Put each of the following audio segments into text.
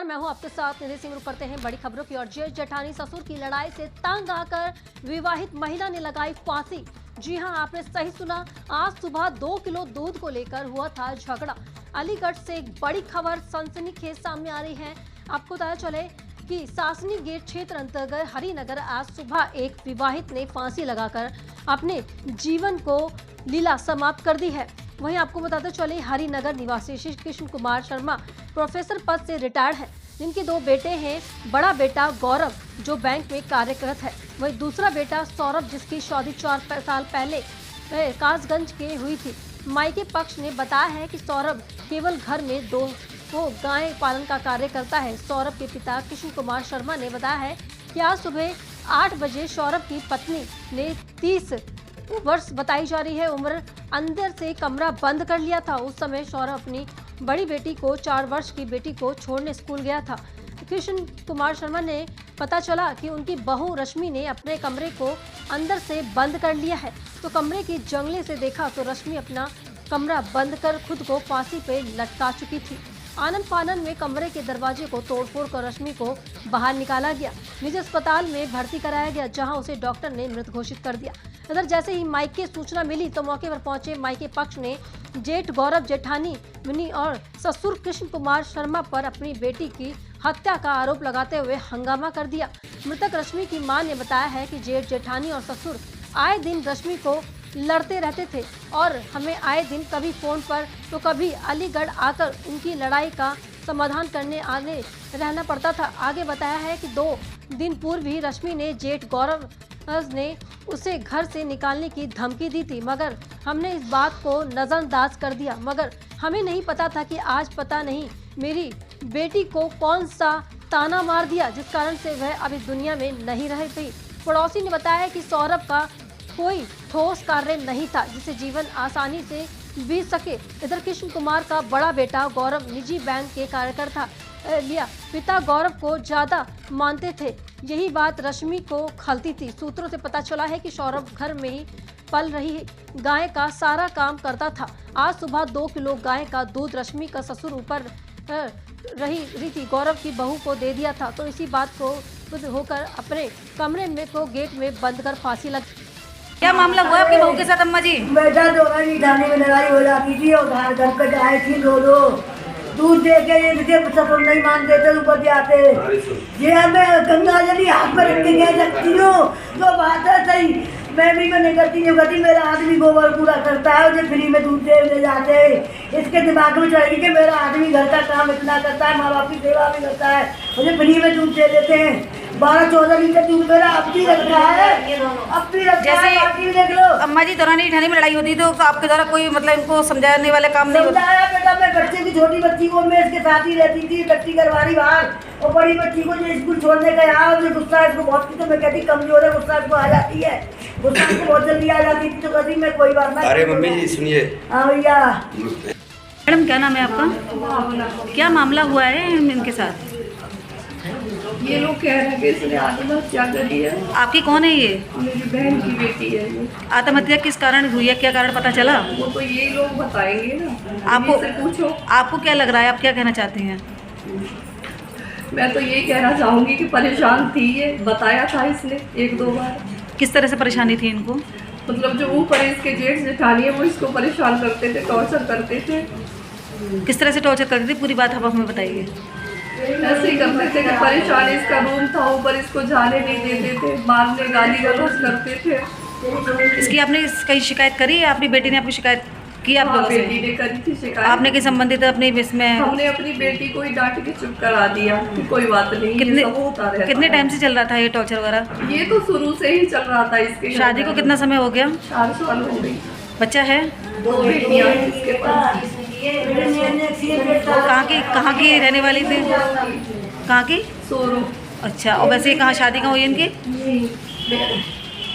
नमस्कार, मैं हूं आपके साथ निधि सिंह। करते हैं बड़ी खबरों की ओर। जेठ जेठानी ससुर की लड़ाई से तंग आकर विवाहित महिला ने लगाई फांसी। जी हां, आपने सही सुना। आज सुबह 2 किलो दूध को लेकर हुआ था झगड़ा। अलीगढ़ से एक बड़ी खबर सनसनीखेज सामने आ रही है। आपको पता चले कि सासनी गेट क्षेत्र अंतर्गत हरिनगर आज सुबह एक विवाहित ने फांसी लगाकर अपने जीवन को लीला समाप्त कर दी है। वहीं आपको बताते चले हरिनगर निवासी श्री कृष्ण कुमार शर्मा प्रोफेसर पद से रिटायर्ड हैं, जिनके 2 बेटे हैं। बड़ा बेटा गौरव जो बैंक में कार्यरत है, वहीं दूसरा बेटा सौरभ जिसकी शादी 4 साल पहले कासगंज के हुई थी। मायके पक्ष ने बताया है कि सौरभ केवल घर में दो गाय पालन का कार्य करता है। सौरभ के पिता कृष्ण कुमार शर्मा ने बताया है कि आज सुबह 8 बजे सौरभ की पत्नी ने 30 वर्ष बताई जा रही है उम्र अंदर से कमरा बंद कर लिया था। उस समय सौरभ अपनी बड़ी बेटी को 4 वर्ष की बेटी को छोड़ने स्कूल गया था। कृष्ण कुमार शर्मा ने पता चला कि उनकी बहू रश्मि ने अपने कमरे को अंदर से बंद कर लिया है, तो कमरे की जंगले से देखा तो रश्मि अपना कमरा बंद कर खुद को फांसी पे लटका चुकी थी। आनन फानन में कमरे के दरवाजे को तोड़फोड़ कर रश्मि को बाहर निकाला गया। निजी अस्पताल में भर्ती कराया गया, जहां उसे डॉक्टर ने मृत घोषित कर दिया। इधर जैसे ही मायके सूचना मिली तो मौके पर पहुंचे मायके पक्ष ने जेठ गौरव, जेठानी मिनी और ससुर कृष्ण कुमार शर्मा पर अपनी बेटी की हत्या का आरोप लगाते हुए हंगामा कर दिया। मृतक रश्मि की मां ने बताया है कि जेठ जेठानी और ससुर आए दिन रश्मि को लड़ते रहते थे और हमें आए दिन कभी फोन पर तो कभी अलीगढ़ आकर उनकी लड़ाई का समाधान करने आने रहना पड़ता था। आगे बताया है कि 2 दिन पूर्व ही रश्मि ने जेठ गौरव ने उसे घर से निकालने की धमकी दी थी, मगर हमने इस बात को नजरअंदाज कर दिया। मगर हमें नहीं पता था कि आज पता नहीं मेरी बेटी को कौन सा ताना मार दिया, जिस कारण से वह अभी दुनिया में नहीं रह गई। पड़ोसी ने बताया कि सौरभ का कोई ठोस कार्य नहीं था जिसे जीवन आसानी से बीत सके। इधर कृष्ण कुमार का बड़ा बेटा गौरव निजी बैंक के कार्यकर्ता लिया पिता गौरव को ज्यादा मानते थे। यही बात रश्मि को खलती थी। सूत्रों से पता चला है कि सौरभ घर में ही पल रही गाय का सारा काम करता था। आज सुबह 2 किलो गाय का दूध रश्मि का ससुर ऊपर रही थी, गौरव की बहू को दे दिया था। तो इसी बात को होकर अपने कमरे में को गेट में बंद कर फांसी लग। क्या मामला हुआ आपकी बहू के साथ अम्मा जी? बेटा दोनों थाने में लड़ाई हो जाती थी और घर पे आए थी दो दूध दे के इनके ससुर नहीं मानते थे, ऊपर जाते ये मैं गंगा जली हाथ में रख के कह सकती हूँ तो बात है सही। मैं भी नहीं करती नहीं करती, मेरा आदमी गोबर पूरा करता है, मुझे फ्री में दूध दे ले जाते। इसके दिमाग में चढ़ेगी कि मेरा आदमी घर का काम इतना करता है, माँ बाप की सेवा भी करता है, मुझे फ्री में दूध दे देते हैं। 12-14 लीटर दूध मेरा अब भी रखा है, अब भी रखा है। जैसे देख लो अम्मा जी दौरान ठाणे में लड़ाई होती तो आपके द्वारा कोई मतलब इनको समझाने वाले काम नहीं होता? समझाया बेटा, मैं बच्चे की छोटी बच्ची को मैं इसके साथ ही रहती थी, बच्ची घरवाली बाहर, और बड़ी बच्ची को जो स्कूल छोड़ने गया और गुस्सा इसको बहुत थी, तो मैं कहती कमजोर है, गुस्सा इसको आ जाती है, गुस्सा इसको बहुत जल्दी आ जाती थी, तो कहती मैं कोई बात ना। अरे मम्मी जी सुनिए। हाँ भैया। मैडम क्या नाम है आपका? क्या मामला हुआ है इनके साथ? ये लोग कह रहे हैं कि इसने आत्महत्या करी है। आपकी कौन है ये? मेरी बहन की बेटी है ये। आत्महत्या किस कारण हुई है, क्या कारण पता चला? वो तो ये लोग बताएंगे ना, आपको से पूछो। आपको क्या लग रहा है, आप क्या कहना चाहती हैं? मैं तो ये कहना चाहूँगी कि परेशान थी ये, बताया था इसने 1-2 बार। किस तरह से परेशानी थी इनको? मतलब जो ऊपर इसके जेठ जेठानी है वो इसको परेशान करते थे, टॉर्चर करते थे। किस तरह से टॉर्चर करती थी, पूरी बात आप हमें बताइए। ऐसे ही करते थे कि परेशान इसका रूम था ऊपर, इसको जाने नहीं देते थे, मारने गाली गलौज करते थे। इसकी आपने कहीं शिकायत करी है? आपकी बेटी ने आपकी शिकायत की आप लोगों से? बेटी ने करी थी शिकायत। आपने किस संबंधित अपनी इसमें? हमने अपनी बेटी को ही डांट के चुप करा दिया कि कोई बात नहीं, ये सब होता रहता कितने है। टाइम से चल रहा था ये टॉर्चर वगैरह? ये तो शुरू से ही चल रहा था इसके। शादी को कितना समय हो गया? 4 साल हो गई। बच्चा है? 2 बेटियां हैं इसके पास। कहाँ की रहने वाली थी? कहाँ की? सोरू। अच्छा, और वैसे कहाँ शादी कहाँ हुई इनकी?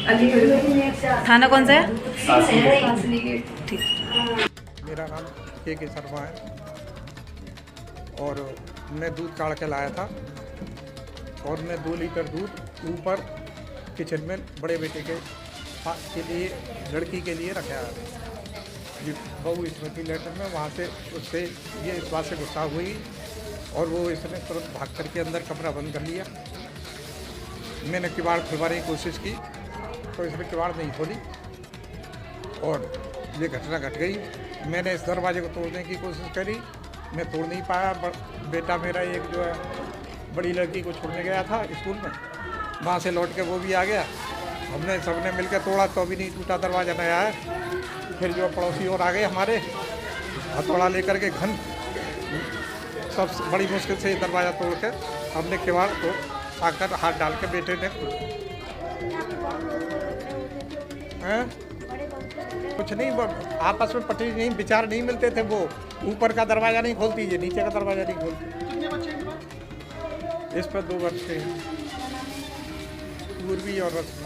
अलीगढ़। थाना कौन सा है? सासनी गेट। ठीक। मेरा नाम के शर्मा है और मैं दूध काढ़ के लाया था और मैं 2 लीटर दूध ऊपर किचन में बड़े बेटे के लिए लड़की के लिए रखा है। बहू स्मृति लेटर में वहाँ से उससे ये इस बात से गुस्सा हुई और वो इसने तुरंत भाग करके अंदर कमरा बंद कर लिया। मैंने किवाड़ खुलवाने की कोशिश की तो इसने किवाड़ नहीं खोली और ये घटना घट गई। मैंने इस दरवाजे को तोड़ने की कोशिश करी, मैं तोड़ नहीं पाया। बेटा मेरा एक जो है बड़ी लड़की को छोड़ने गया था स्कूल में, वहाँ से लौट के वो भी आ गया। हमने सबने मिलकर तोड़ा तो अभी नहीं टूटा, दरवाज़ा नया है। फिर जो पड़ोसी और आ गए हमारे, हथौड़ा लेकर के घन सब बड़ी मुश्किल से दरवाज़ा तोड़ के हमने किवाड़ को आकर हाथ डाल के बेटे ने कुछ नहीं, आपस में पटरी नहीं, विचार नहीं मिलते थे। वो ऊपर का दरवाज़ा नहीं खोलती, ये नीचे का दरवाज़ा नहीं खोलती। इस पर 2 बच्चे हैं, पूर्वी और रश्मि।